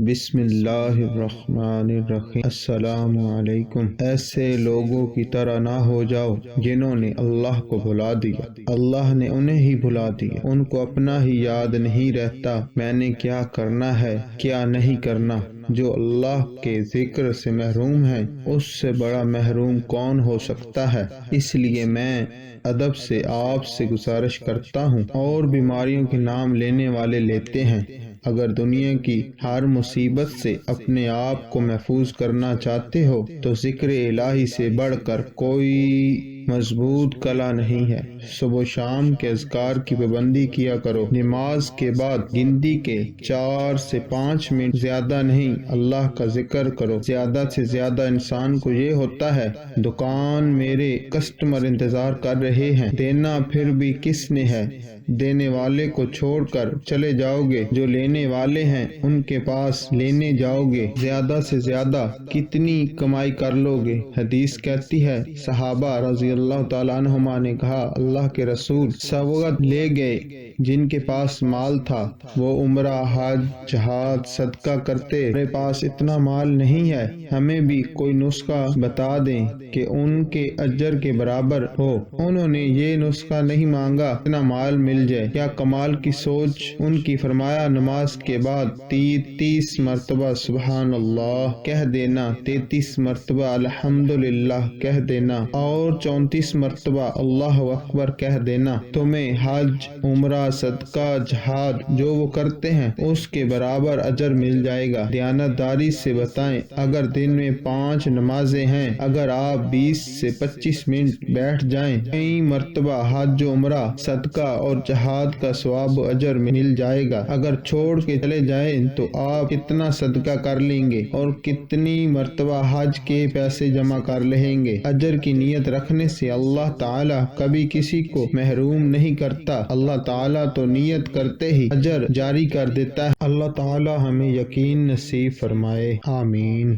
بسم اللہ الرحمن الرحیم۔ السلام علیکم۔ ایسے لوگوں کی طرح نہ ہو جاؤ جنہوں نے اللہ کو بھلا دیا، اللہ نے انہیں ہی بھلا دیا، ان کو اپنا ہی یاد نہیں رہتا میں نے کیا کرنا ہے کیا نہیں کرنا۔ جو اللہ کے ذکر سے محروم ہے اس سے بڑا محروم کون ہو سکتا ہے۔ اس لیے میں ادب سے آپ سے گزارش کرتا ہوں، اور بیماریوں کے نام لینے والے لیتے ہیں۔ اگر دنیا کی ہر مصیبت سے اپنے آپ کو محفوظ کرنا چاہتے ہو تو ذکر الہی سے بڑھ کر کوئی مضبوط کلا نہیں ہے۔ صبح و شام کے اذکار کی پابندی کیا کرو۔ نماز کے بعد گنتی کے 4 سے 5 منٹ زیادہ نہیں اللہ کا ذکر کرو۔ زیادہ سے زیادہ انسان کو یہ ہوتا ہے دکان میرے کسٹمر انتظار کر رہے ہیں، دینا پھر بھی کس نے ہے۔ دینے والے کو چھوڑ کر چلے جاؤ گے، جو لینے والے ہیں ان کے پاس لینے جاؤ گے۔ زیادہ سے زیادہ کتنی کمائی کر لو گے۔ حدیث کہتی ہے صحابہ رضی اللہ تعالیٰ عنہما نے کہا اللہ کے رسول سوغات لے گئے جن کے پاس مال تھا، وہ عمرہ حج جہاد صدقہ کرتے، میرے پاس اتنا مال نہیں ہے، ہمیں بھی کوئی نسخہ بتا دیں کہ ان کے اجر کے برابر ہو۔ انہوں نے یہ نسخہ نہیں مانگا اتنا مال مل جائے۔ کیا کمال کی سوچ ان کی۔ فرمایا نماز کے بعد 30 مرتبہ سبحان اللہ کہہ دینا، 33 مرتبہ الحمدللہ کہہ دینا اور 34 مرتبہ اللہ اکبر کہہ دینا۔ تمہیں حج عمرہ صدقہ جہاد جو وہ کرتے ہیں اس کے برابر اجر مل جائے گا۔ دیانتداری سے بتائیں، اگر دن میں 5 نمازیں ہیں، اگر آپ 20 سے 25 منٹ بیٹھ جائیں، کئی مرتبہ حج عمرہ صدقہ اور جہاد کا ثواب و اجر مل جائے گا۔ اگر چھوڑ کے چلے جائیں تو آپ کتنا صدقہ کر لیں گے اور کتنی مرتبہ حج کے پیسے جمع کر لیں گے۔ اجر کی نیت رکھنے سے اللہ تعالیٰ کبھی کسی کو محروم نہیں کرتا۔ اللہ تعالیٰ تو نیت کرتے ہی اجر جاری کر دیتا ہے۔ اللہ تعالیٰ ہمیں یقین نصیب فرمائے، آمین۔